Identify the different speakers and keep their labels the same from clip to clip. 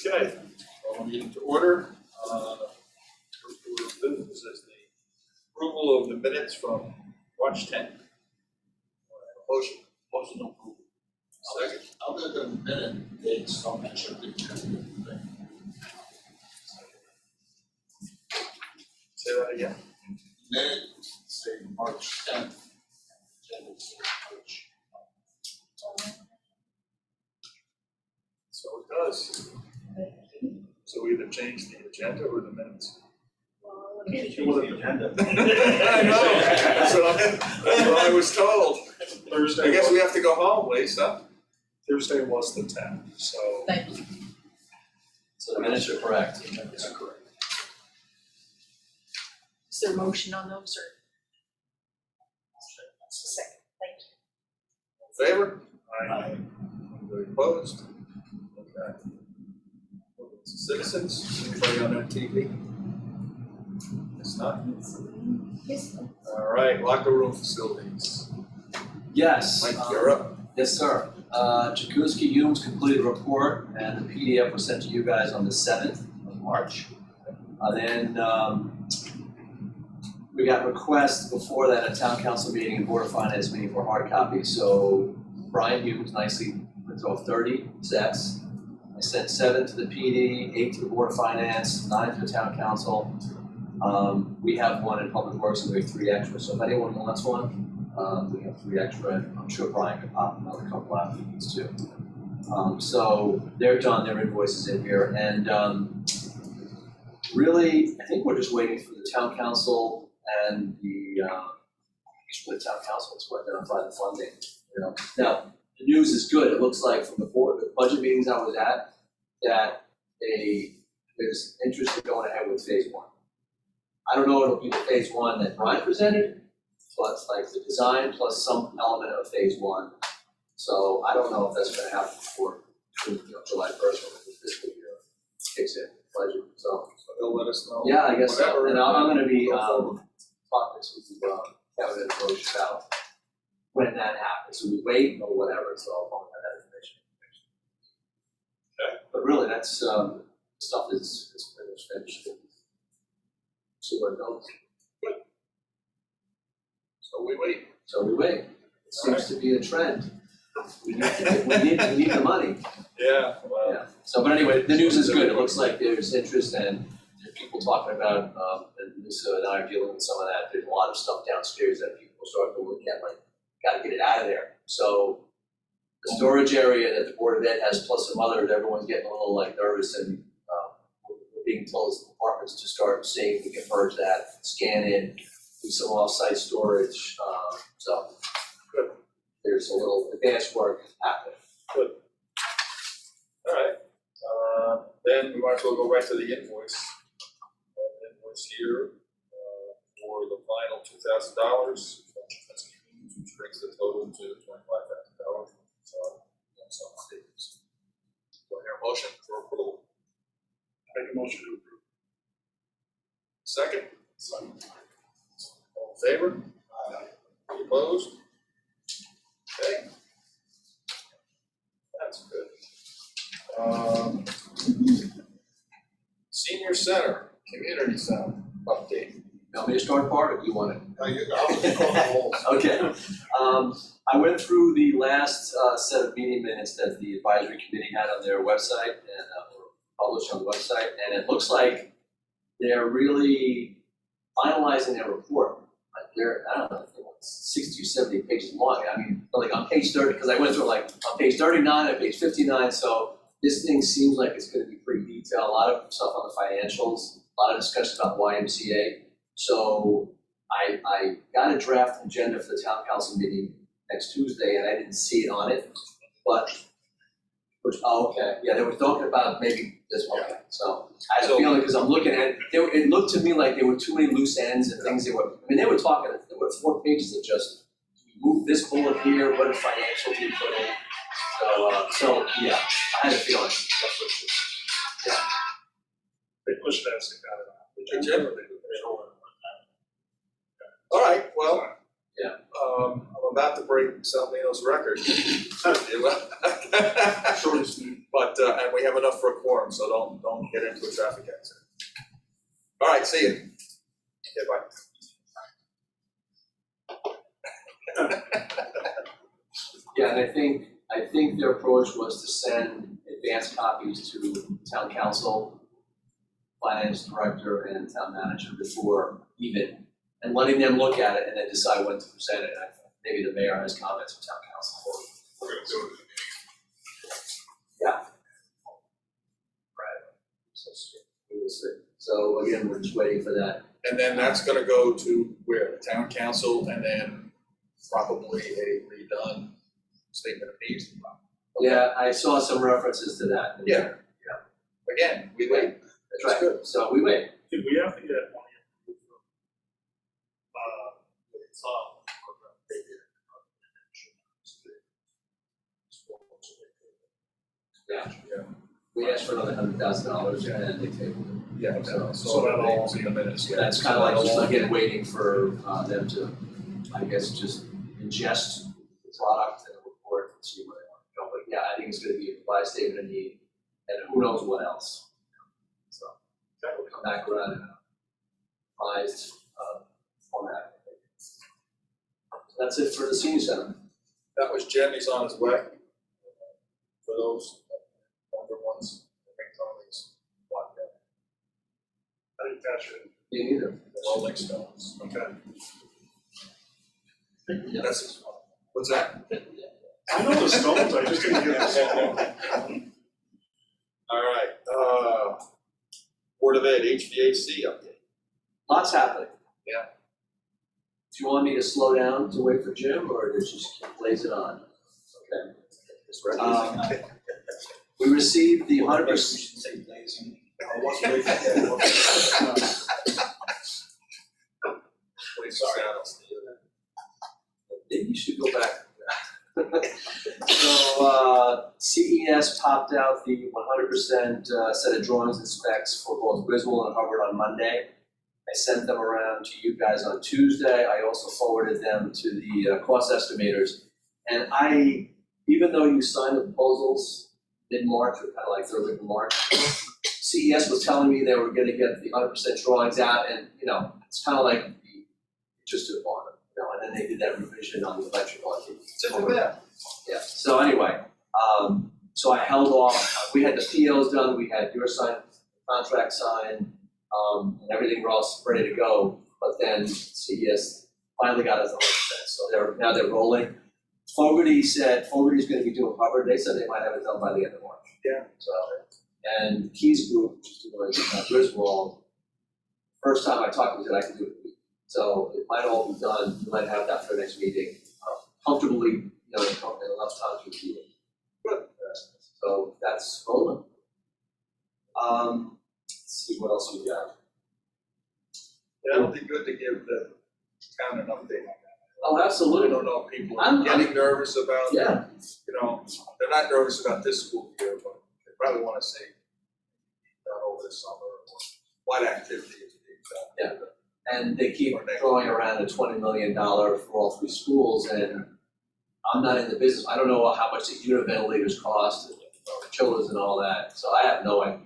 Speaker 1: Okay, call the meeting to order. First order of business is the approval of the minutes from March 10th. Motion to approve. Second.
Speaker 2: I'll get the minute dates, I'll make sure we can do the
Speaker 1: Say that again.
Speaker 2: minute, say March 10th. Agenda say March.
Speaker 1: So it does. So we either change the agenda or the minutes.
Speaker 3: It was the agenda.
Speaker 1: I know, that's what I was told.
Speaker 3: Thursday.
Speaker 1: I guess we have to go home, Lisa.
Speaker 3: Thursday was the 10th, so.
Speaker 4: Thank you.
Speaker 5: So the minutes are correct.
Speaker 3: Minutes are correct.
Speaker 4: Is there a motion on those or? Second, thank you.
Speaker 1: In favor?
Speaker 3: Aye.
Speaker 1: Anybody opposed? Okay. Citizens, anybody on that TV? It's not.
Speaker 4: Yes.
Speaker 1: All right, locker room facilities.
Speaker 5: Yes.
Speaker 1: Mike, you're up.
Speaker 5: Yes, sir. Jakuski Humes completed a report and the PDF was sent to you guys on the 7th of March. Then we got requests before that at town council meeting and board of finance meeting for hard copies. So Brian Humes nicely printed off 30 sets. I sent 7 to the PD, 8 to the board of finance, 9 to the town council. We have one in public works and we have 3 extra. So if anyone wants one, we have 3 extra. I'm sure Brian could pop another couple out if he needs to. So they're done, their invoices in here. And really, I think we're just waiting for the town council and the town council to identify the funding. You know, now the news is good. It looks like from the board, the budget meetings I was at, that there's interest in going ahead with phase 1. I don't know if it'll be the phase 1 that Brian presented, but like the design plus some element of phase 1. So I don't know if that's going to happen before July 1st when the fiscal year kicks in, budget. So
Speaker 1: They'll let us know.
Speaker 5: yeah, I guess so.
Speaker 1: Whatever.
Speaker 5: And I'm going to be talking to Kevin and Roche about when that happens. So we wait or whatever. So I'll find that information.
Speaker 1: Okay.
Speaker 5: But really, that's stuff is pretty much finished. So where it goes.
Speaker 1: So we wait.
Speaker 5: So we wait. It seems to be a trend. We need the money.
Speaker 1: Yeah, well.
Speaker 5: Yeah. So, but anyway, the news is good. It looks like there's interest and there are people talking about, and Lisa and I are dealing with some of that. There's a lot of stuff downstairs that people are starting to look at, like, gotta get it out of there. So the storage area that the Board of Ed has plus some others, everyone's getting a little like nervous and we're being told as departments to start seeing if we can purge that, scan it, do some off-site storage. So
Speaker 1: Good.
Speaker 5: There's a little advanced work happening.
Speaker 1: Good. All right. Then we might as well go right to the invoice. Invoice here for the final $2,000, which brings the total to $25,000. So, some savings. Do I hear a motion for approval?
Speaker 3: Make a motion to approve.
Speaker 1: Second? All in favor? Any opposed? Okay. That's good. Senior Center, Community Center update.
Speaker 5: You want me to start part or do you want it?
Speaker 2: I'll just call the roll.
Speaker 5: Okay. I went through the last set of meeting minutes that the advisory committee had on their website and were published on the website, and it looks like they're really finalizing their report. Like they're, I don't know, 60 or 70 pages long. I mean, like on page 30, because I went through like on page 39 and page 59, so this thing seems like it's going to be pretty detailed. A lot of stuff on the financials, a lot of discussion about YMCA. So I got a draft agenda for the town council meeting next Tuesday, and I didn't see it on it, but, okay, yeah, they were talking about maybe this, okay, so I had a feeling, because I'm looking at it, it looked to me like there were too many loose ends and things they were talking, there were 4 pages of just, move this bullet here, what financial do you put in, so yeah, I had a feeling, that's what it is. Yeah.
Speaker 3: They pushed that as
Speaker 1: Did you? All right, well.
Speaker 5: Yeah.
Speaker 1: I'm about to break Salvino's record.
Speaker 3: Short and sweet.
Speaker 1: But and we have enough for a quorum, so don't get into a traffic accident. All right, see you. Okay, bye.
Speaker 5: Yeah, and I think their approach was to send advanced copies to town council, finance director, and town manager before even, and letting them look at it and then decide when to present it. And I think maybe the mayor has comments from town council.
Speaker 1: We're gonna do it.
Speaker 5: Yeah. Right. We will see. So again, we're just waiting for that.
Speaker 1: And then that's gonna go to where? The town council, and then probably a redone statement of needs.
Speaker 5: Yeah, I saw some references to that.
Speaker 1: Yeah. Again, we wait.
Speaker 5: That's
Speaker 1: That's
Speaker 5: right.
Speaker 1: good.
Speaker 5: So we wait.
Speaker 3: Did we have to get money approved from, Comm or they did?
Speaker 5: Yeah. We asked for another $100,000 and they tabled it.
Speaker 1: Yeah,
Speaker 3: So that all-
Speaker 1: in the minutes, yeah.
Speaker 5: That's kind of like just again waiting for them to, I guess, just ingest the product and report and see where they want to go. But yeah, I think it's gonna be a revised statement of need and who knows what else. So that will come back around in a revised format. So that's it for the senior center.
Speaker 1: That was Jim, he's on his way. For those older ones, I think Tony's like that.
Speaker 3: I didn't catch it.
Speaker 5: Me neither.
Speaker 1: Rolling Stones.
Speaker 3: Okay.
Speaker 1: That's, what's that?
Speaker 3: I know the Stones, I just didn't get the song.
Speaker 1: All right, Board of Ed, HVAC update.
Speaker 5: Lots happening.
Speaker 1: Yeah.
Speaker 5: Do you want me to slow down to wait for Jim or to just blaze it on? Okay. We received the 100%.
Speaker 2: say blazing.
Speaker 1: Sorry.
Speaker 5: Maybe you should go back. So, CES popped out the 100% set of drawings and specs for both Griswold and Hubbard on Monday. I sent them around to you guys on Tuesday. I also forwarded them to the cost estimators. And even though you signed the proposals mid-March, or kind of like third week of March, CES was telling me they were gonna get the 100% drawings out, and, it's kind of like just took longer, and then they did that revision on the electrical, I think. Yeah, so anyway, so I held off, we had the POs done, we had your signed, contract signed, and everything was all ready to go, but then CES finally got us 100%, so now they're rolling. Fogarty's gonna be doing Hubbard, they said they might have it done by the end of March.
Speaker 1: Yeah.
Speaker 5: So, and Keys Group, which is doing Griswold, first time I talked to them, I could do it. So it might all be done, we might have that for the next meeting, comfortably, in enough time to review it.
Speaker 1: Good.
Speaker 5: So that's rolling. Let's see what else we got.
Speaker 1: Yeah, it'll be good to give the town an update on that.
Speaker 5: Oh,
Speaker 1: I
Speaker 5: absolutely.
Speaker 1: don't know if people
Speaker 5: I'm
Speaker 1: are getting nervous about,
Speaker 5: Yeah,
Speaker 1: they're not nervous about this school year, but they probably wanna see done over the summer, or what activity is being done.
Speaker 5: and they keep throwing around a $20 million for all three schools, and I'm not in the business, I don't know how much the unit ventilators cost, and chillers and all that, so I have no idea.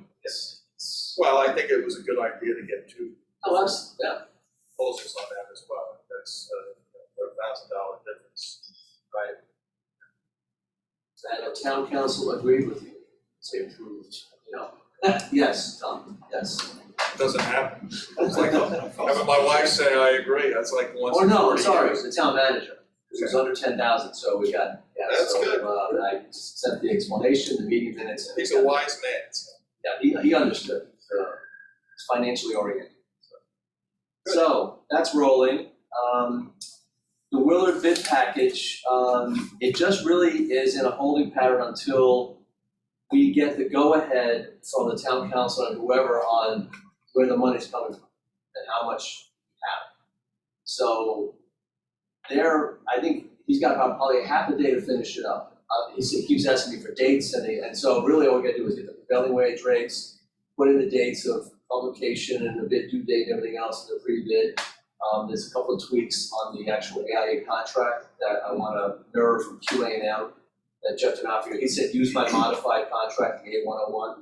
Speaker 1: Well, I think it was a good idea to get two
Speaker 5: Yeah,
Speaker 1: proposals on that as well, that's $1,000 difference.
Speaker 5: right. And the town council agreed with you, they approved, yes, Tom, yes.
Speaker 1: It doesn't happen. It's like, having my wife say I agree, that's like once
Speaker 5: Or
Speaker 1: in
Speaker 5: no,
Speaker 1: 40
Speaker 5: sorry,
Speaker 1: years.
Speaker 5: it's the town manager, it was under 10,000, so we got,
Speaker 1: That's
Speaker 5: so,
Speaker 1: good.
Speaker 5: I sent the explanation, the meeting minutes. and we
Speaker 1: He's a
Speaker 5: got-
Speaker 1: wise man, so.
Speaker 5: Yeah, he understood, it's financially oriented. So, that's rolling. The Willard bid package, it just really is in a holding pattern until we get the go-ahead from the town council and whoever on where the money's coming from and how much we have. So, I think he's got about probably half a day to finish it up. He keeps asking me for dates, and so really all we gotta do is get the prevailing wage rates, put in the dates of publication and the bid due date and everything else in the pre-bid. There's a couple of tweaks on the actual AIA contract that I wanna mirror from QA&M. that Jeff D'Onofrio, he said, use my modified contract, the A101.
Speaker 1: Okay.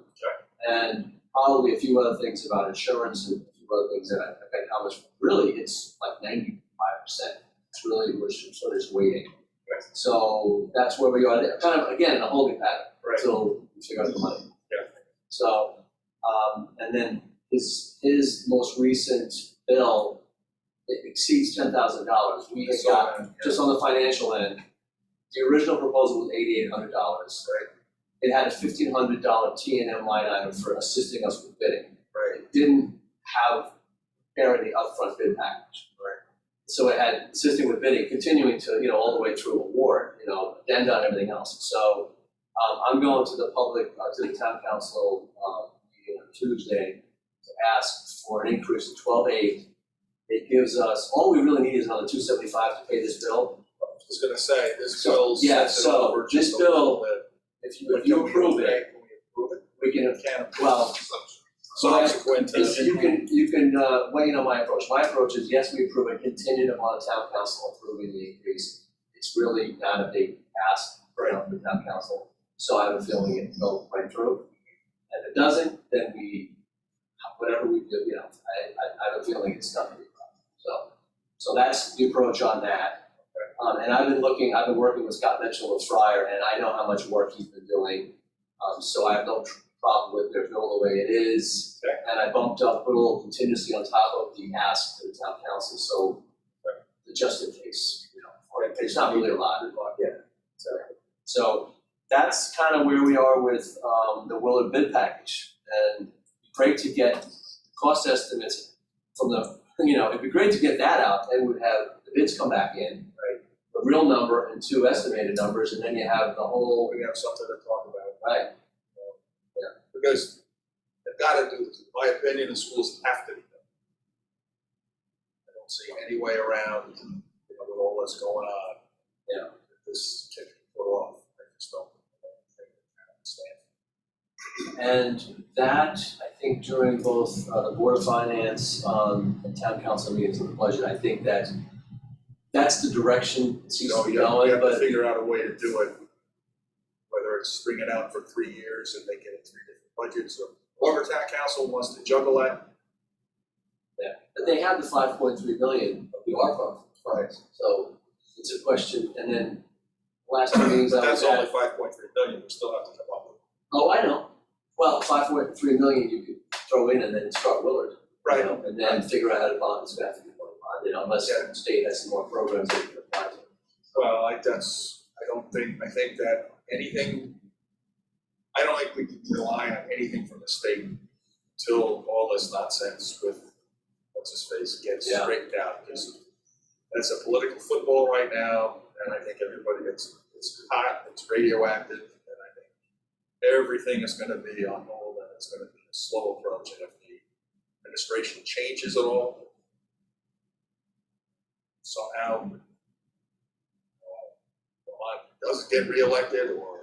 Speaker 5: And probably a few other things about insurance and a few other things that I think how much, really, it's like 95%. It's really, we're sort of just waiting.
Speaker 1: Right.
Speaker 5: So that's where we are, kind of, again, in a holding pattern
Speaker 1: Right.
Speaker 5: until we figure out the money.
Speaker 1: Yeah.
Speaker 5: So, and then his most recent bill, it exceeds $10,000. We had got, just on the financial end, the original proposal was $8,800.
Speaker 1: Right.
Speaker 5: It had a $1,500 T&M line item for assisting us with bidding.
Speaker 1: Right.
Speaker 5: It didn't have preparing the upfront bid package.
Speaker 1: Right.
Speaker 5: So it had assisting with bidding, continuing to, all the way through award, addenda and everything else. So I'm going to the public, to the town council meeting on Tuesday to ask for an increase of 12.8. It gives us, all we really need is another $275 to pay this bill.
Speaker 1: I was gonna say, this
Speaker 5: So,
Speaker 1: bill's
Speaker 5: yeah,
Speaker 1: sent it
Speaker 5: so
Speaker 1: over
Speaker 5: this
Speaker 1: just a little
Speaker 5: bill,
Speaker 1: bit.
Speaker 5: if you approve it,
Speaker 1: Can we approve it?
Speaker 5: we can,
Speaker 1: Can.
Speaker 5: well,
Speaker 1: Subsequent to.
Speaker 5: you can, well, my approach. My approach is, yes, we approve it contingent upon the town council approving the increase. It's really not a big ask, for the town council. So I have a feeling it will go right through. And if it doesn't, then whatever we do, I have a feeling it's not gonna be a problem. So that's the approach on that. And I've been working with Scott Mitchell with Fryer, and I know how much work he's been doing. So I have no problem with their bill the way it is.
Speaker 1: Okay.
Speaker 5: And I bumped up, put a little contingency on top of the ask to the town council, so just in case, it's not really a lot. Yeah. So that's kind of where we are with the Willard bid package. And great to get cost estimates from it'd be great to get that out, and we'd have the bids come back in, right? The real number and two estimated numbers, and then you have the whole,
Speaker 1: We have something to talk about.
Speaker 5: right?
Speaker 1: Because they've gotta do this, in my opinion, the schools have to be done. I don't see any way around, with all that's going on.
Speaker 5: Yeah.
Speaker 1: This can be put off, I just don't think it can stand.
Speaker 5: And that, I think during both the Board of Finance and Town Council meetings with the budget, I think that's the direction it seems
Speaker 1: So
Speaker 5: to be
Speaker 1: you have
Speaker 5: going,
Speaker 1: to
Speaker 5: but
Speaker 1: figure out a way to do it, whether it's string it out for 3 years and make it in 3 different budgets, or whoever town council wants to juggle that.
Speaker 5: yeah, but they have the 5.3 million of the ARPA funds, so it's a question, and then last two meetings
Speaker 1: But
Speaker 5: I was
Speaker 1: that's only
Speaker 5: at,
Speaker 1: 5.3 billion, we still have to come up with.
Speaker 5: oh, I know, well, 5.3 million you could throw in and then start Willard.
Speaker 1: Right.
Speaker 5: And then figure out how to bond, it's gonna have to be bonded, unless the state has some more programs they can apply to.
Speaker 1: Well, I think that anything, I don't think we can rely on anything from the state until all this nonsense with what's his face gets
Speaker 5: Yeah.
Speaker 1: straightened out, because that's a political football right now, and I think everybody it's hot, it's radioactive, and I think everything is gonna be on hold, and it's gonna be a slow approach, and if the administration changes at all, somehow Vermont doesn't get reelected, or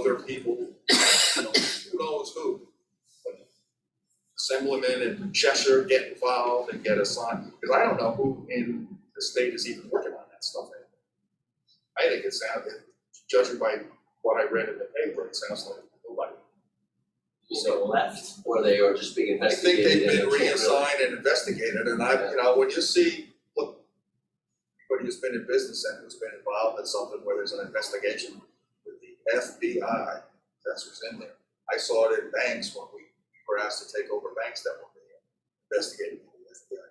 Speaker 1: other people, who knows who. But Assemblyman in Cheshire get involved and get assigned, because I don't know who in the state is even working on that stuff anymore. I think it sounded, judging by what I read in the paper, it sounds like nobody.
Speaker 5: So left, or they are just being
Speaker 1: I think
Speaker 5: investigated.
Speaker 1: they've been
Speaker 5: and they can't really-
Speaker 1: reassigned and investigated, and when you see, look, anybody who's been in business and who's been involved in something where there's an investigation with the FBI, that's what's in there. I saw it in banks when we were asked to take over banks that were being investigated by the FBI.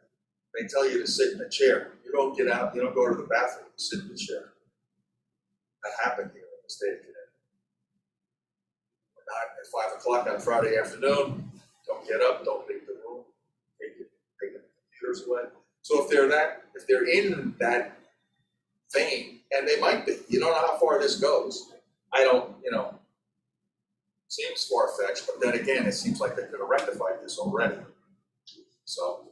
Speaker 1: They tell you to sit in a chair, you don't get out, you don't go to the bathroom, you sit in the chair. That happened here in the state of Connecticut. Not at 5 o'clock on Friday afternoon, don't get up, don't leave the room, take the computers away. So if they're in that vein, and they might be, you don't know how far this goes. I don't, seems far-fetched, but then again, it seems like they could have rectified this already. So,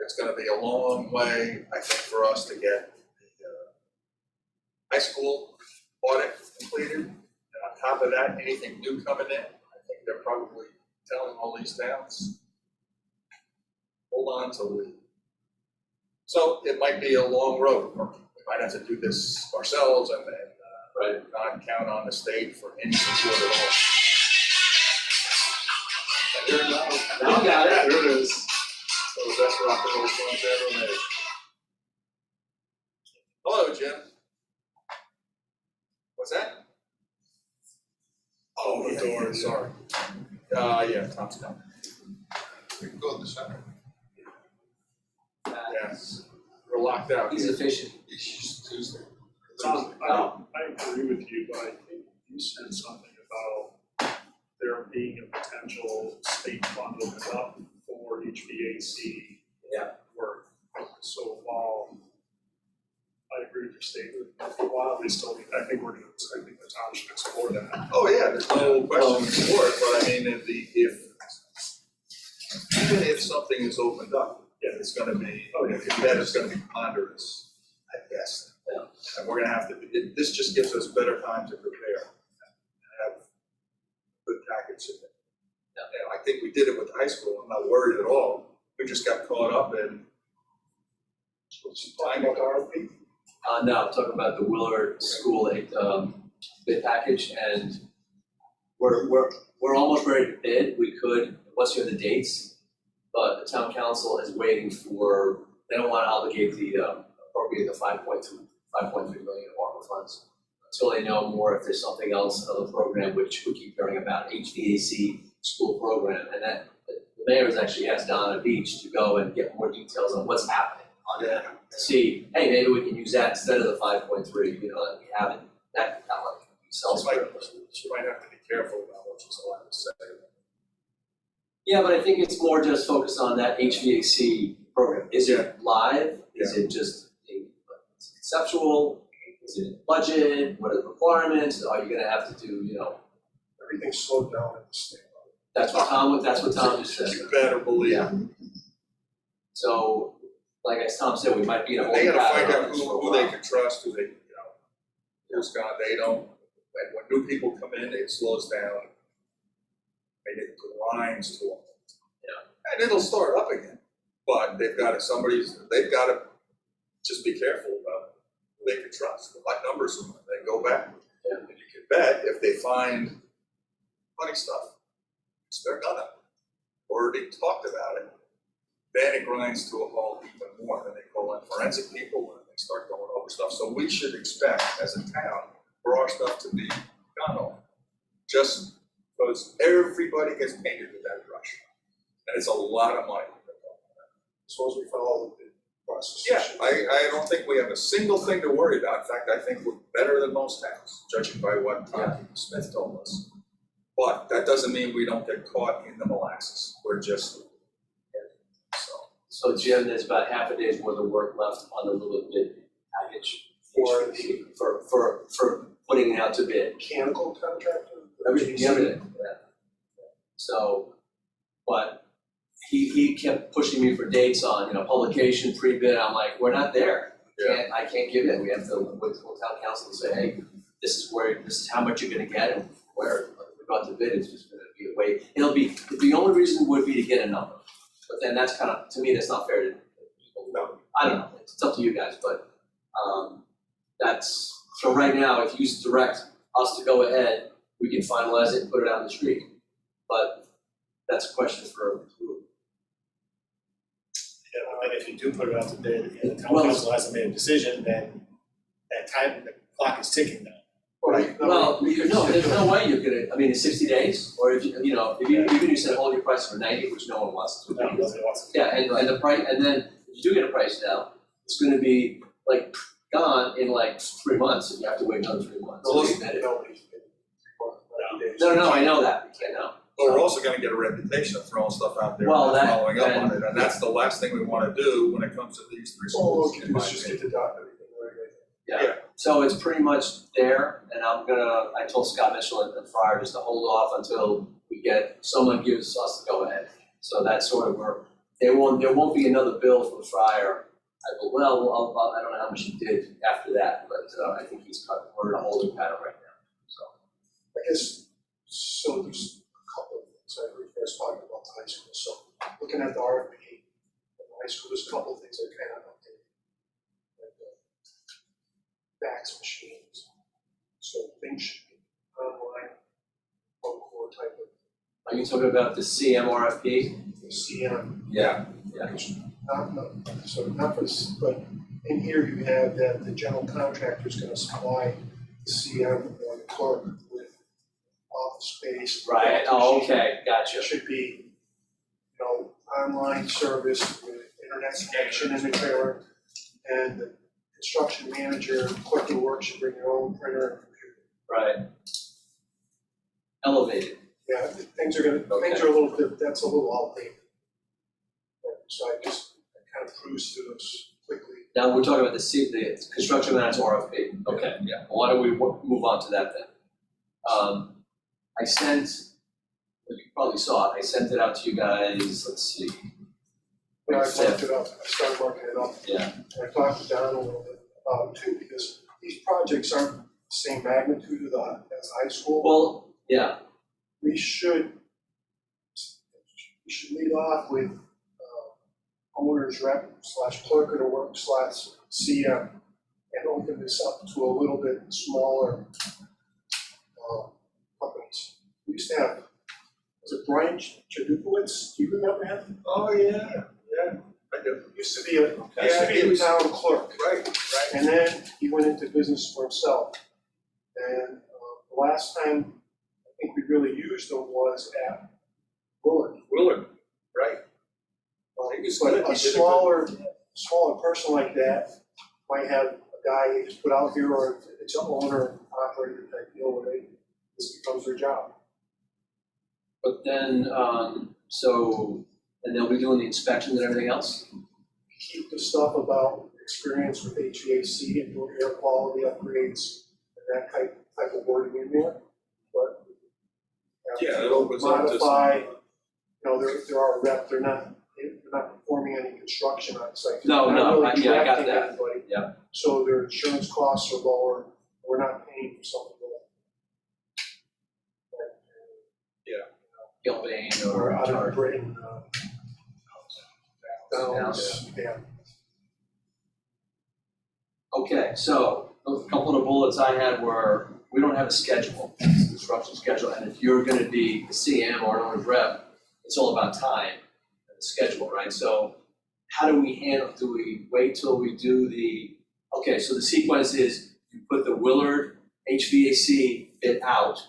Speaker 1: it's gonna be a long way, I think, for us to get the high school audit completed. And on top of that, anything new coming in, I think they're probably telling all these towns, hold on till we. So it might be a long road, or might have to do this ourselves and
Speaker 5: Right.
Speaker 1: not count on the state for any support at all.
Speaker 3: Here it now.
Speaker 5: Now I got it.
Speaker 3: There it is.
Speaker 1: So the best rock and roll songs ever made. Hello, Jim. What's that? Oh,
Speaker 3: The door, yeah.
Speaker 1: sorry. Yeah, Tom's coming.
Speaker 6: We can go in the center.
Speaker 1: Yes, we're locked out.
Speaker 5: He's efficient.
Speaker 6: It's Tuesday.
Speaker 3: Tom,
Speaker 5: Oh.
Speaker 3: I agree with you, but I think you said something about there being a potential state fund open up for HVAC
Speaker 5: Yeah.
Speaker 3: work. So while I agree with your statement, for a while, I think the town should explore that.
Speaker 1: Oh, yeah, there's no question for it, but I mean, even if something is opened up, it's gonna be, that is gonna be ponderous at best.
Speaker 5: Yeah.
Speaker 1: And we're gonna have to, this just gives us better time to prepare and have a good package of it.
Speaker 5: Yeah.
Speaker 1: And I think we did it with high school, I'm not worried at all, we just got caught up in.
Speaker 3: Talking about the RFP?
Speaker 5: No, I'm talking about the Willard School bid package, and we're almost ready to bid. We could, once you have the dates, but the town council is waiting for, they don't want to obligate appropriate the 5.3 million of ARPA funds until they know more if there's something else, another program, which we keep hearing about, HVAC school program, and that the mayor has actually asked Donna Beach to go and get more details on what's happening on that. To see, hey, maybe we can use that instead of the 5.3, that we haven't, that like sells.
Speaker 1: She might have to be careful about what she's allowed to say.
Speaker 5: Yeah, but I think it's more just focused on that HVAC program. Is it live? Is it just conceptual? Is it budget? What are the requirements? Are you gonna have to do,
Speaker 3: Everything's slowed down in the state.
Speaker 5: that's what Tom just said.
Speaker 1: You better believe
Speaker 5: Yeah.
Speaker 1: it.
Speaker 5: So, like as Tom said, we might be in a
Speaker 1: They
Speaker 5: holding
Speaker 1: gotta
Speaker 5: pattern
Speaker 1: find
Speaker 5: on
Speaker 1: out
Speaker 5: this for a
Speaker 1: who they
Speaker 5: while.
Speaker 1: can trust, who they, who's gone, they don't, and when new people come in, it slows down. They get lines to them.
Speaker 5: Yeah.
Speaker 1: And it'll start up again, but they've gotta just be careful about who they can trust, what numbers are, they go back.
Speaker 5: Yeah.
Speaker 1: And you can bet if they find funny stuff, they're gonna, already talked about it, then it grinds to a halt even more, then they call in forensic people and they start going over stuff. So we should expect as a town for our stuff to be done on, just because everybody gets painted with that brush. And it's a lot of money.
Speaker 3: As long as we follow the process.
Speaker 1: Yeah, I don't think we have a single thing to worry about. In fact, I think we're better than most towns, judging by what Tom Smith told us. But that doesn't mean we don't get caught in the molasses. We're just,
Speaker 5: So Jim, there's about half a day's worth of work left on the little bid package for putting it out to bid.
Speaker 3: Mechanical contractor?
Speaker 5: Everything. Yeah. So, but he kept pushing me for dates on, publication, pre-bid. I'm like, we're not there. I can't give it. We have to wait till town council to say, hey, this is how much you're gonna get, and where we got to bid, it's just gonna be a wait. The only reason would be to get a number. But then that's kind of, to me, that's not fair to people.
Speaker 1: No.
Speaker 5: I don't know, it's up to you guys, but so right now, if you direct us to go ahead, we can finalize it and put it out in the street. But that's a question for who.
Speaker 7: Yeah, but then if you do put it out to bid and the town
Speaker 5: Well-
Speaker 7: council hasn't made a decision, then that time, the clock is ticking now.
Speaker 5: Right, well, there's no way you're gonna, it's 60 days, or if even you said hold your price for 90, which no one wants to.
Speaker 7: No, nobody wants to.
Speaker 5: Yeah, and the price, and then if you do get a price now, it's gonna be like gone in like 3 months, and you have to wait another 3 months.
Speaker 1: Well,
Speaker 5: to get it.
Speaker 3: Nobody's been.
Speaker 5: No, I know that, I know.
Speaker 1: but we're also gonna get a reputation of throwing stuff out there
Speaker 5: Well,
Speaker 1: and
Speaker 5: that-
Speaker 1: not following up on
Speaker 5: and-
Speaker 1: it. And that's the last thing we wanna do when it comes to these three
Speaker 3: All
Speaker 1: schools.
Speaker 3: we
Speaker 1: in
Speaker 3: can do
Speaker 1: my
Speaker 3: is just
Speaker 1: opinion.
Speaker 3: get the dot, everything right.
Speaker 5: Yeah, so it's pretty much there, and I told Scott Mitchell and Fryer just to hold off until someone gives us the go-ahead. So that's sort of where, there won't be another bill from Fryer. I don't know how much he did after that, but I think we're in a holding pattern right now, so.
Speaker 3: I guess, so there's a couple of things, I heard you guys talking about the high school, so looking at the RFP, in the high school, there's a couple of things that kind of updated.
Speaker 8: fax machines. So things should be online, one core type
Speaker 5: Are you talking about the CMRFP?
Speaker 8: of CM.
Speaker 5: Yeah.
Speaker 8: Not for this, but in here you have that the general contractor is gonna supply the CM or the clerk with office space.
Speaker 5: Right, oh, okay, gotcha.
Speaker 8: It should be, online service with internet connection in the trailer. And the construction manager, clerk of work should bring their own printer and computer.
Speaker 5: Right. Elevated.
Speaker 8: Yeah, things are a little bit, that's a little outdated. So I kind of cruised through those quickly.
Speaker 5: Now we're talking about the construction manager RFP. Okay, yeah. Well, why don't we move on to that then? I sent, you probably saw it, I sent it out to you guys, let's see.
Speaker 8: Yeah, I marked it up, I started marking it up.
Speaker 5: Yeah.
Speaker 8: And I talked to Don a little bit about it too, because these projects aren't the same magnitude as high school.
Speaker 5: Well, yeah,
Speaker 8: We should lead off with owner's rep / clerk of the work / CM and open this up to a little bit smaller companies. We used to have, was it Brian Chadukowicz? Do you remember him?
Speaker 6: Oh, yeah, I do.
Speaker 8: Used to be a town clerk.
Speaker 6: Right.
Speaker 8: And then he went into business for himself. And the last time I think we really used him was at Willard.
Speaker 6: Right.
Speaker 8: But
Speaker 6: He was
Speaker 8: a
Speaker 6: good. He did a good-
Speaker 8: smaller person like that might have a guy they just put out here, or it's an owner operator type deal where this becomes their job.
Speaker 5: but then, and they'll be doing the inspections and everything else?
Speaker 8: Keep the stuff about experience with HVAC and doing air quality upgrades and that type of wording in there, but.
Speaker 1: Yeah, it opens up to some.
Speaker 8: Modify, there are rep, they're not performing any construction on site.
Speaker 5: No,
Speaker 8: They're not
Speaker 5: no,
Speaker 8: really
Speaker 5: yeah, I got
Speaker 8: directing
Speaker 5: that.
Speaker 8: anybody.
Speaker 5: Yeah.
Speaker 8: So their insurance costs are lower, we're not paying for something
Speaker 5: Gilbane
Speaker 8: or
Speaker 5: or
Speaker 8: out of
Speaker 5: Charter.
Speaker 8: Britain, Downs, yeah.
Speaker 5: Okay, so a couple of the bullets I had were, we don't have a schedule, it's a construction schedule, and if you're gonna be a CM or an owner's rep, it's all about time and the schedule, right? So how do we handle, do we wait till we do okay, so the sequence is you put the Willard HVAC bid out.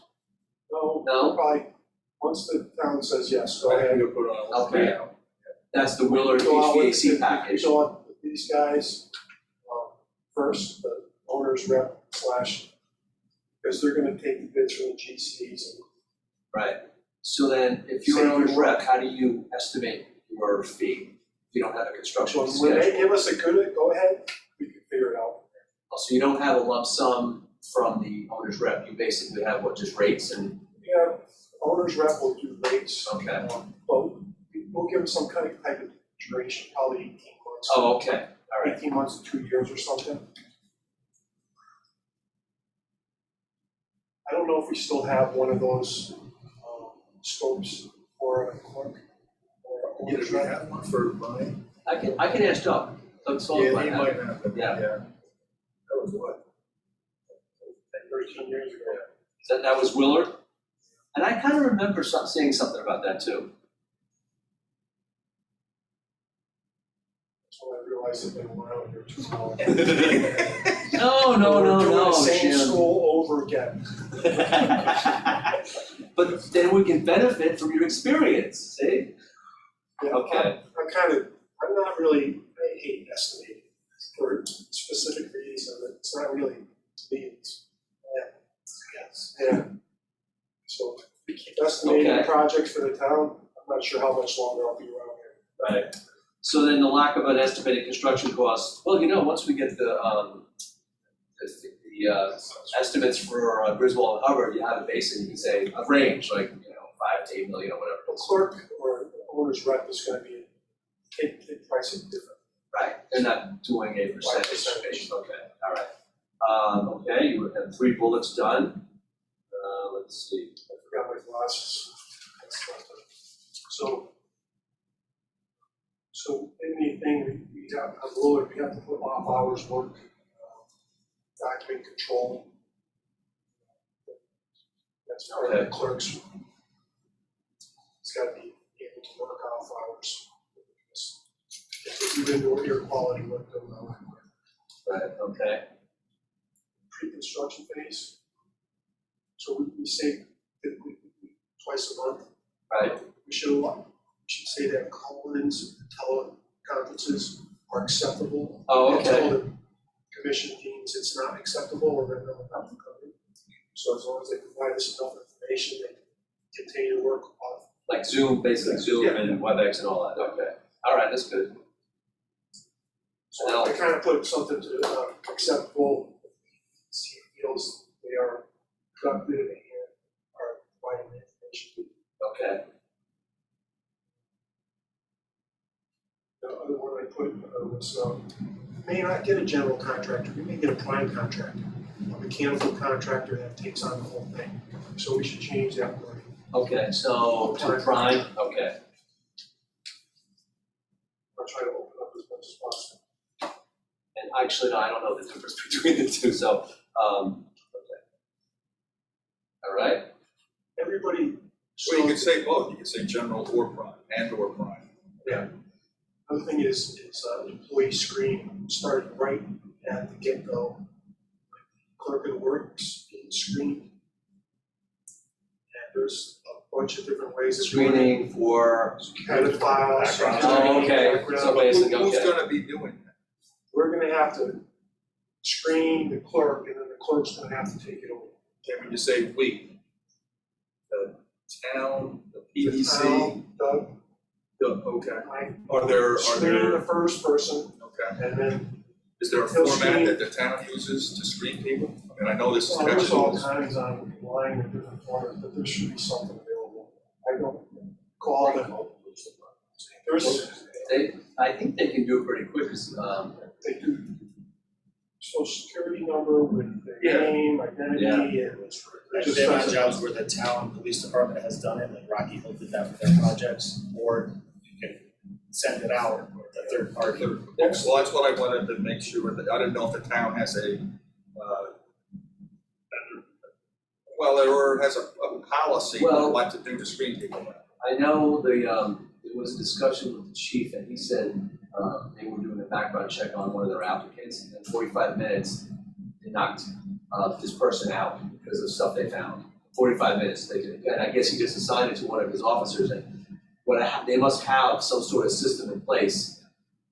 Speaker 5: No?
Speaker 8: Probably, once the town says yes, go
Speaker 1: I think
Speaker 8: ahead.
Speaker 1: you'll put on a
Speaker 5: Okay. That's the Willard
Speaker 8: Go out with-
Speaker 5: HVAC package.
Speaker 8: Go out with these guys, first, the owner's rep / because they're gonna take the bids from the GCs and
Speaker 5: Right, so then if you're an owner's rep, how do you estimate your fee? If you don't have a construction
Speaker 8: so when they
Speaker 5: schedule?
Speaker 8: give us a good, go ahead, we can figure it out.
Speaker 5: Oh, so you don't have a lump sum from the owner's rep, you basically have what, just rates and,
Speaker 8: Yeah, owner's rep will do rates,
Speaker 5: okay.
Speaker 8: but we'll give them some kind of type of duration, probably 18 months.
Speaker 5: Oh, okay, all right.
Speaker 8: 18 months to 2 years or something. I don't know if we still have one of those scopes for a clerk or
Speaker 6: Yeah,
Speaker 8: owner's
Speaker 6: do we
Speaker 8: rep.
Speaker 6: have one for Brian?
Speaker 5: I can ask Doug, Doug's all
Speaker 6: Yeah,
Speaker 5: about
Speaker 6: he
Speaker 5: that.
Speaker 6: might have, but
Speaker 5: Yeah.
Speaker 6: That was what?
Speaker 8: 13 years ago.
Speaker 5: That was Willard? And I kind of remember saying something about that too.
Speaker 8: That's when I realized I've been around here too long.
Speaker 5: No,
Speaker 8: We're doing the same
Speaker 5: Jim.
Speaker 8: school over again.
Speaker 5: But then we can benefit from your experience, see?
Speaker 8: Yeah,
Speaker 5: Okay.
Speaker 8: I'm not really, I hate estimating for specific reasons. It's not really, to me, it's, yeah. So we keep estimating
Speaker 5: Okay.
Speaker 8: projects for the town. I'm not sure how much longer I'll be around here.
Speaker 5: Right. So then the lack of an estimated construction cost, well, once we get the estimates for Griswold and Hubbard, you have a base and you can say a range, like, 5 to 8 million or whatever.
Speaker 8: A clerk or owner's rep is gonna be, they price it different.
Speaker 5: Right, they're not doing a percentage. Okay, all right. Okay, you have 3 bullets done. Let's see.
Speaker 8: I forgot my glasses. So in the thing, we got, on Willard, we have to put off hours work. document control. That's part of the clerks. It's gotta be able to work off hours. If you do your quality work, they'll know.
Speaker 5: Right, okay,
Speaker 8: Pre-construction phase. So we say typically twice a month.
Speaker 5: right,
Speaker 8: We should say that call-ins, teleconferences are acceptable.
Speaker 5: oh, okay,
Speaker 8: Until the commission deems it's not acceptable, we're gonna know about the company. So as long as they provide us enough information, they can continue to work off.
Speaker 5: like Zoom, basically Zoom and WebEx and all that, okay, all right, that's good.
Speaker 8: So I kind of put something to acceptable, see feels they are productive and are providing the information.
Speaker 5: Okay,
Speaker 8: The other one I put was, may not get a general contractor, we may get a prime contractor, a mechanical contractor that takes on the whole thing. So we should change that word.
Speaker 5: okay, so to prime, okay,
Speaker 8: I'll try to open up as much as possible.
Speaker 5: and actually, no, I don't know the difference between the two, so, okay. All right,
Speaker 8: Everybody,
Speaker 1: Well, you
Speaker 8: so
Speaker 1: could say both, you could say general or prime, and or prime.
Speaker 8: another thing is employee screening, starting right at the get-go. Clerk of the works being screened. And there's a bunch of different ways of doing it.
Speaker 5: screening for,
Speaker 8: Edit files.
Speaker 3: Background.
Speaker 5: oh, okay,
Speaker 8: background.
Speaker 5: so basically,
Speaker 1: Who's
Speaker 5: okay,
Speaker 1: gonna be doing that?
Speaker 8: We're gonna have to screen the clerk, and then the clerk's gonna have to take it over.
Speaker 1: Can we just say we? The town, the
Speaker 8: The
Speaker 1: PDC,
Speaker 8: town, Doug,
Speaker 1: okay.
Speaker 8: I
Speaker 1: Are
Speaker 8: screen
Speaker 1: there,
Speaker 8: the first person,
Speaker 1: okay,
Speaker 8: and then,
Speaker 1: is there a
Speaker 8: He'll
Speaker 1: format
Speaker 8: screen-
Speaker 1: that the town uses to screen people? I mean, I know this is
Speaker 8: well, there's all
Speaker 1: catchy.
Speaker 8: kinds online in different formats, but there should be something available. I don't call them. There's,
Speaker 5: I think they can do it pretty quick, 'cause,
Speaker 8: they do social security number with their
Speaker 1: Yeah.
Speaker 8: name, identity, and
Speaker 2: I've been on jobs where the town police department has done it, like Rocky Hill did that for their projects, or you can send it out to a third party.
Speaker 1: Well, that's what I wanted to make sure, that I didn't know if the town has a, well, or has a policy
Speaker 5: Well-
Speaker 1: on what to do to screen people.
Speaker 5: I know there was a discussion with the chief, and he said, they were doing a background check on one of their applicants, and in 45 minutes, they knocked, this person out because of stuff they found. 45 minutes, and I guess he just assigned it to one of his officers, and they must have some sort of system in place.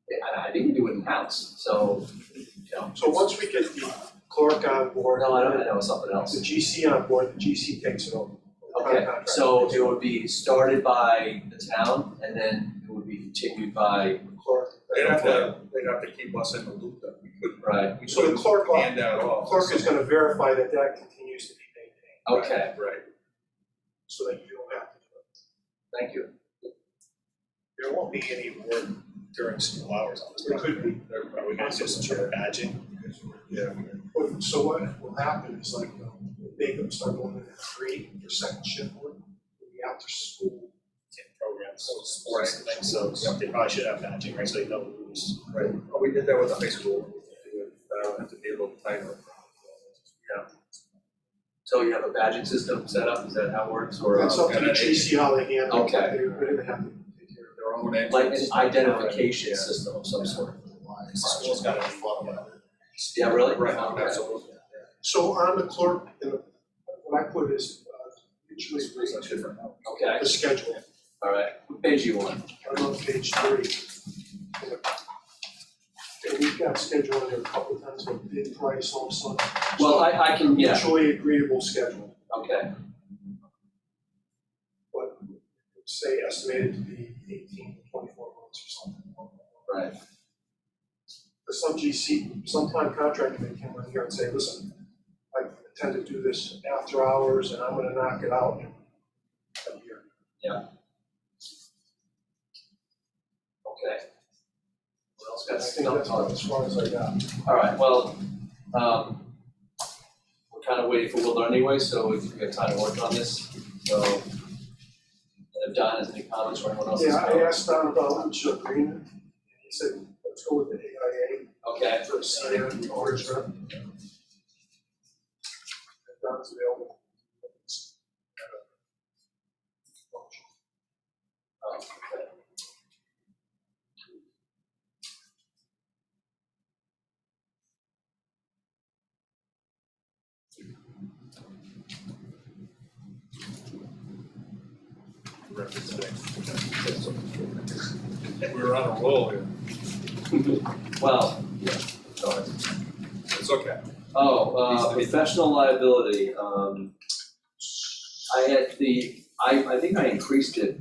Speaker 5: And I think they do it in-house, so, you know.
Speaker 8: so once we get the clerk on board.
Speaker 5: No, I know it's something
Speaker 8: The
Speaker 5: else.
Speaker 8: GC on board, the GC takes it over.
Speaker 5: Okay, so it would be started by the town, and then it would be continued by,
Speaker 8: Clerk.
Speaker 1: They'd have to keep us in the loop that we couldn't,
Speaker 5: right,
Speaker 1: we
Speaker 8: So the
Speaker 1: couldn't
Speaker 8: clerk,
Speaker 1: hand that off.
Speaker 8: clerk is gonna verify that that continues to be maintained,
Speaker 5: okay,
Speaker 1: Right.
Speaker 8: so that you don't have to do it.
Speaker 5: thank you.
Speaker 3: There won't be any work during school hours on this
Speaker 8: There
Speaker 3: project.
Speaker 8: could be.
Speaker 3: Are we gonna do some sort of badging?
Speaker 1: Yeah.
Speaker 8: But, so what will happen is like, they can start going in at 3, their second shift work, will be after school.
Speaker 3: Programs, so sports and things, so they probably should have badging, right, so they know who's.
Speaker 1: Right, well, we did that with the high school, have to be a little tighter.
Speaker 5: So you have a badging system set up, is that how it works, or?
Speaker 8: It's up to the GC how they handle it,
Speaker 5: Okay.
Speaker 8: they're gonna have to take care of
Speaker 1: Their own entrance.
Speaker 5: Like an identification
Speaker 1: Yeah.
Speaker 5: system of some sort?
Speaker 3: The school's gotta be followed up.
Speaker 5: Yeah, really?
Speaker 1: Right,
Speaker 5: Okay.
Speaker 1: absolutely.
Speaker 8: it. So on the clerk, what I put is, usually
Speaker 1: It's different.
Speaker 5: Okay,
Speaker 8: the schedule.
Speaker 5: all right, what page you on?
Speaker 8: I'm on page 3. And we've got schedule in there a couple of times, like bid price, lump sum.
Speaker 5: Well, I can, yeah,
Speaker 8: Mutually agreeable schedule,
Speaker 5: okay,
Speaker 8: but say estimated to be 18 to 24 months or something.
Speaker 5: right,
Speaker 8: For some GC, some prime contractor may come in here and say, listen, I intend to do this after hours and I'm gonna knock it out in a year.
Speaker 5: okay. What else
Speaker 8: I
Speaker 5: got
Speaker 8: think that's
Speaker 5: stuff
Speaker 8: about
Speaker 5: on?
Speaker 8: as far as I got.
Speaker 5: All right, well, we're kind of waiting for Will Learn anyway, so we got time to work on this, so. And if Don has any comments or anyone else has
Speaker 8: Yeah, I
Speaker 5: comments.
Speaker 8: asked Don about which agreement, and he said, let's go with the AIA
Speaker 5: Okay,
Speaker 8: for CN orders rep. funds available.
Speaker 5: Oh, okay.
Speaker 1: We're on a roll here.
Speaker 5: Well, yeah, sorry.
Speaker 1: It's okay.
Speaker 5: Professional liability, I think I increased it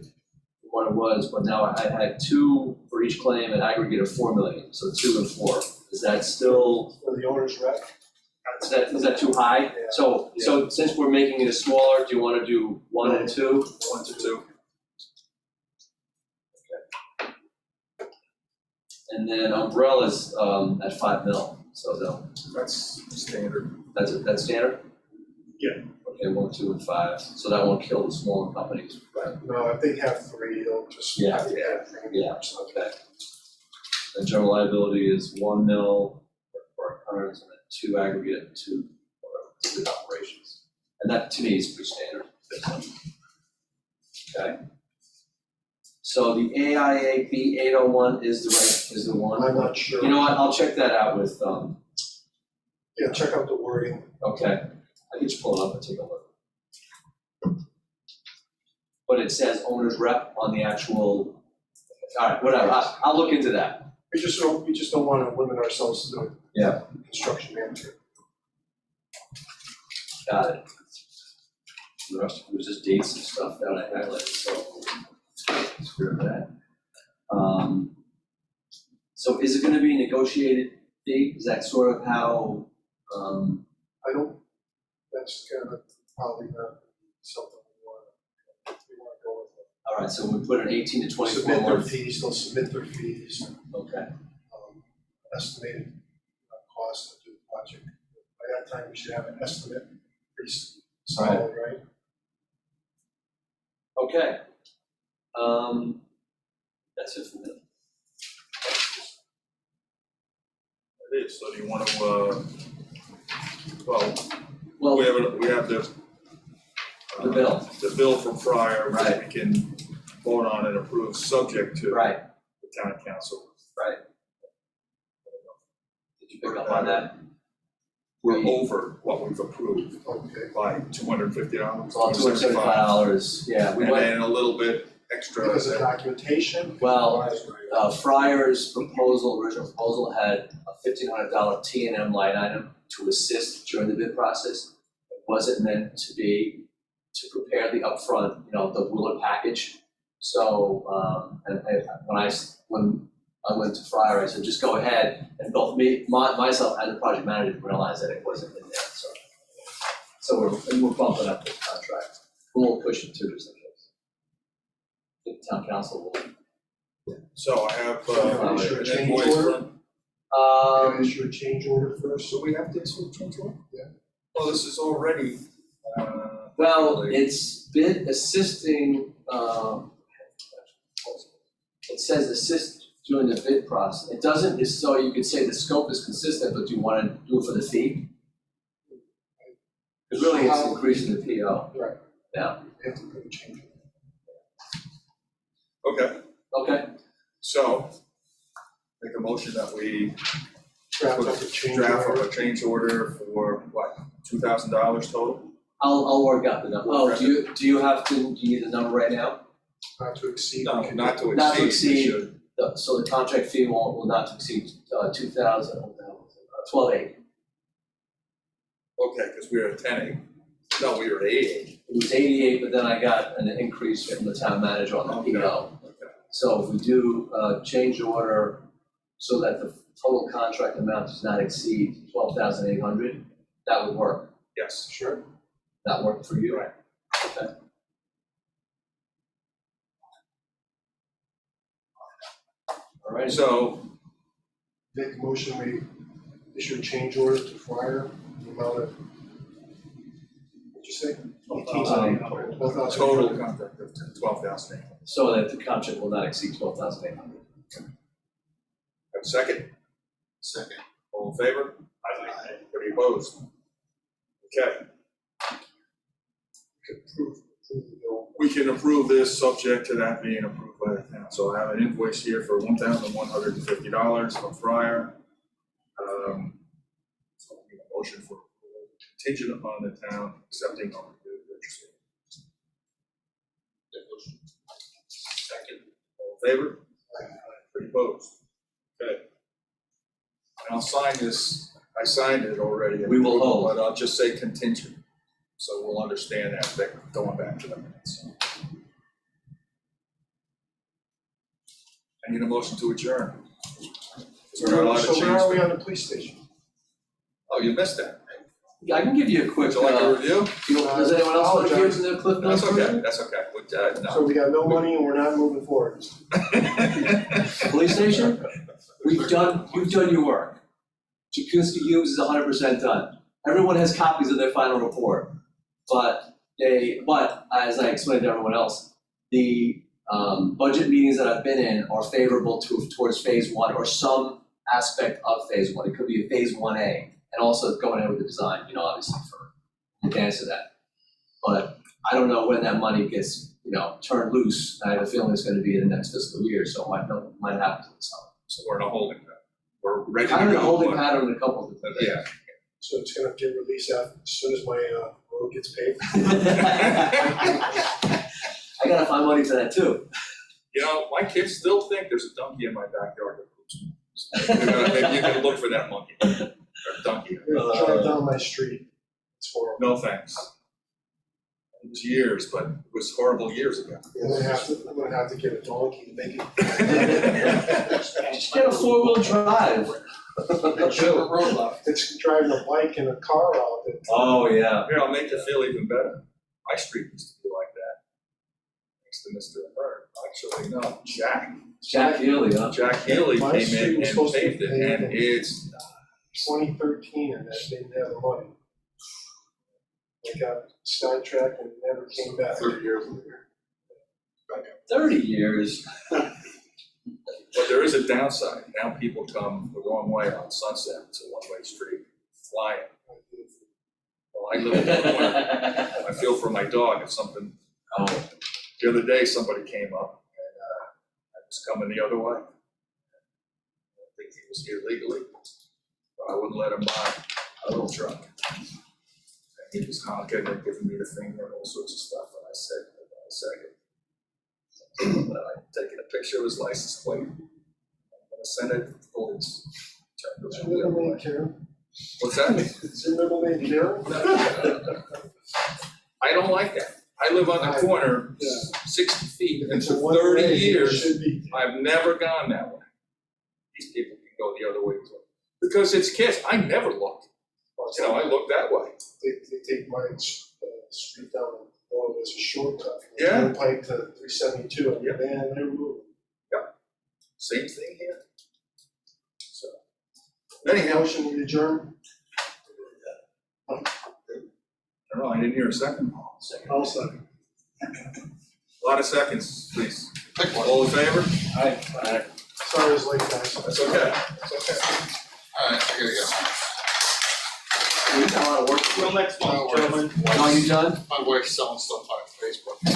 Speaker 5: from what it was, but now I had 2 for each claim, an aggregate of 4 million, so 2 and 4. Is that still,
Speaker 8: For the owner's rep,
Speaker 5: is that too high?
Speaker 8: Yeah.
Speaker 5: So since we're making it smaller, do you wanna do 1 and 2?
Speaker 1: 1 to 2.
Speaker 5: And then umbrellas, at 5 mil, so
Speaker 1: That's standard.
Speaker 5: that's standard?
Speaker 3: Yeah.
Speaker 5: Okay, 1, 2, and 5, so that won't kill the smaller companies, right?
Speaker 8: no, if they have 3, they'll just.
Speaker 5: Yeah,
Speaker 8: have to add three.
Speaker 5: Yeah, okay. And general liability is 1 mil for occurrence and then 2 aggregate, 2 for good operations. And that to me is pretty standard. Okay. So the AIAB 801 is the one.
Speaker 8: I'm not sure.
Speaker 5: You know what, I'll check that out with,
Speaker 8: Yeah, check out the wording.
Speaker 5: okay, I can just pull it up and take a look. But it says owner's rep on the actual, all right, whatever, I'll look into that.
Speaker 8: We just don't wanna limit ourselves to the
Speaker 5: Yeah.
Speaker 8: construction manager.
Speaker 5: Got it. The rest of it was just dates and stuff that I highlighted, so screw that. So is it gonna be a negotiated fee? Is that sort of how,
Speaker 8: I don't, that's kind of probably not something we wanna go with.
Speaker 5: all right, so we put an 18 to 24
Speaker 8: Submit their
Speaker 5: month,
Speaker 8: fees, they'll submit their fees,
Speaker 5: okay,
Speaker 8: estimated cost to do the project. By that time, we should have an estimate, pretty solid, right?
Speaker 5: okay. That's it for me.
Speaker 1: It is, so do you want to, well,
Speaker 5: Well,
Speaker 1: we have the.
Speaker 5: the bill,
Speaker 1: The bill from Fryer, which
Speaker 5: Right.
Speaker 1: we can vote on and approve, subject to
Speaker 5: right,
Speaker 1: the town council.
Speaker 5: right. Did you pick up on that?
Speaker 1: We're
Speaker 5: We-
Speaker 1: over what we've approved
Speaker 8: Okay.
Speaker 1: by $250.
Speaker 5: Well, $275, yeah, we
Speaker 1: And
Speaker 5: went,
Speaker 1: then a little bit extra.
Speaker 8: Because of documentation.
Speaker 5: well, Fryer's original proposal had a $1,500 T&M line item to assist during the bid process. It wasn't meant to be, to prepare the upfront, the Wheeler package. So, when I went to Fryer, I said, just go ahead, and both myself and the project manager realized that it wasn't in there, so we're bumping up the contract. We'll push it to just in case. The town council will.
Speaker 1: So I have,
Speaker 8: So you issue a
Speaker 1: an
Speaker 8: change
Speaker 1: invoice
Speaker 8: order?
Speaker 1: from,
Speaker 8: You issue a change order first.
Speaker 1: so we have to issue a change order?
Speaker 8: Yeah.
Speaker 1: Well, this is already,
Speaker 5: Well, it's bid assisting, it says assist during the bid process. It doesn't, so you could say the scope is consistent, but do you wanna do it for the fee? Because really it's increasing the PO.
Speaker 8: Right.
Speaker 5: Yeah,
Speaker 8: You have to put a change order.
Speaker 1: okay,
Speaker 5: okay,
Speaker 1: so make a motion that we
Speaker 8: Draft up a change
Speaker 1: draft up
Speaker 8: order.
Speaker 1: a change order for what, $2,000 total?
Speaker 5: I'll work out the number. Oh, do you need the number right now?
Speaker 8: Not to exceed.
Speaker 1: No, not to
Speaker 5: Not to
Speaker 1: exceed, we
Speaker 5: exceed.
Speaker 1: should.
Speaker 5: So the contract fee will not exceed, 12,800.
Speaker 1: Okay, because we were at 10.8. No, we were at 8.8.
Speaker 5: It was 88, but then I got an increase from the town manager on the PO.
Speaker 1: Okay.
Speaker 5: So if we do a change order so that the total contract amount does not exceed 12,800, that would work.
Speaker 1: Yes.
Speaker 8: Sure.
Speaker 5: That work for you?
Speaker 1: Right.
Speaker 5: Okay. All right,
Speaker 1: So,
Speaker 8: Make a motion, we issue a change order to Fryer, in the amount of, what'd you say? $12,800.
Speaker 1: total contract of $12,800.
Speaker 5: so that the contract will not exceed 12,800.
Speaker 1: Have a second?
Speaker 6: Second.
Speaker 1: All in favor? Aye. Any opposed? Okay.
Speaker 8: approve the bill.
Speaker 1: We can approve this subject to that being approved by the town. So I have an invoice here for $1,150 from Fryer. So I need a motion for approval contingent upon the town accepting our purchase order. Second. All in favor? Any opposed? Okay. And I'll sign this, I signed it already.
Speaker 5: We will hold.
Speaker 1: But I'll just say contingent, so we'll understand that, that going back to the minutes. I need a motion to adjourn. We're not allowed to
Speaker 8: So where are we
Speaker 1: change.
Speaker 8: on the police station?
Speaker 1: Oh, you missed that.
Speaker 5: Yeah, I can give you a quick,
Speaker 1: Would you like a review?
Speaker 5: does anyone else want to give the Cliff Notes?
Speaker 1: That's okay, that's okay.
Speaker 8: So
Speaker 1: No.
Speaker 8: we got no money and we're not moving forward.
Speaker 5: Police station? You've done your work. Jakuski Hughes is 100% done. Everyone has copies of their final report. But as I explained to everyone else, the budget meetings that I've been in are favorable towards phase one or some aspect of phase one. It could be a phase 1A, and also going ahead with the design, obviously for advance to that. But I don't know when that money gets, turned loose. I have a feeling it's going to be in the next fiscal year, so it might happen this summer.
Speaker 1: So we're in a holding pattern. We're ready to go.
Speaker 5: Kind of a holding
Speaker 1: but-
Speaker 5: pattern in a couple of different
Speaker 1: Yeah.
Speaker 8: So it's gonna get released out as soon as my road gets paved.
Speaker 5: I gotta find money for that too.
Speaker 1: My kids still think there's a donkey in my backyard that poops. Maybe you can look for that monkey, or donkey.
Speaker 8: Drive down my street. It's horrible.
Speaker 1: No thanks. It was years, but it was horrible years ago.
Speaker 8: I'm gonna have to get a donkey to make it.
Speaker 5: Just get a 4-wheel drive.
Speaker 8: It's driving a bike and a car out there.
Speaker 5: Oh, yeah.
Speaker 1: Here, I'll make you feel even better. My street used to be like that. Thanks to Mr. Bird. Actually, no,
Speaker 5: Jack Healy, huh?
Speaker 1: Jack Haley
Speaker 8: My
Speaker 1: came
Speaker 8: street
Speaker 1: in
Speaker 8: was
Speaker 1: and
Speaker 8: supposed to be
Speaker 1: paved it,
Speaker 8: paved
Speaker 1: and
Speaker 8: in
Speaker 1: it's
Speaker 8: 2013 and that they didn't have the money. They got sidetracked and never came back.
Speaker 6: 30 years later.
Speaker 5: 30 years.
Speaker 1: But there is a downside. Now people come the wrong way on Sunset. It's a one-way street, flying. Well, I live in the corner. I feel for my dog if something.
Speaker 5: Oh.
Speaker 1: The other day, somebody came up and I was coming the other way. I think he was here legally, but I wouldn't let him buy a little truck. And he was honking and giving me the finger and all sorts of stuff. And I said, "Hold on a second." And I'm taking a picture of his license plate. I'm gonna send it to the police. Turned
Speaker 8: Is
Speaker 1: around
Speaker 8: your
Speaker 1: the other
Speaker 8: middle
Speaker 1: way.
Speaker 8: name Karen?
Speaker 1: What's that?
Speaker 8: Is your middle name Karen?
Speaker 1: I don't like that. I live on the corner,
Speaker 8: Yeah.
Speaker 1: 60 feet, and
Speaker 8: It's a
Speaker 1: for
Speaker 8: one
Speaker 1: 30
Speaker 8: way, it
Speaker 1: years,
Speaker 8: should be.
Speaker 1: I've never gone that way. These people can go the other way too. Because it's kids, I never looked. I look that way.
Speaker 8: They take my street down, oh, there's a shortcut from the
Speaker 1: Yeah.
Speaker 8: turnpike to 372, and
Speaker 1: Yep.
Speaker 8: man, they're moving.
Speaker 1: Same thing here. So, anyhow,
Speaker 8: Motion to adjourn?
Speaker 1: I don't know, I didn't hear a second.
Speaker 8: I'll second.
Speaker 1: A lot of seconds, please. All in favor?
Speaker 5: Aye.
Speaker 8: Sorry it's late, guys.
Speaker 1: That's okay. That's okay.
Speaker 6: All right, I gotta go.
Speaker 5: We've got a lot of work.
Speaker 6: Till next month, gentlemen.
Speaker 5: Oh, you done?
Speaker 6: My wife's selling stuff on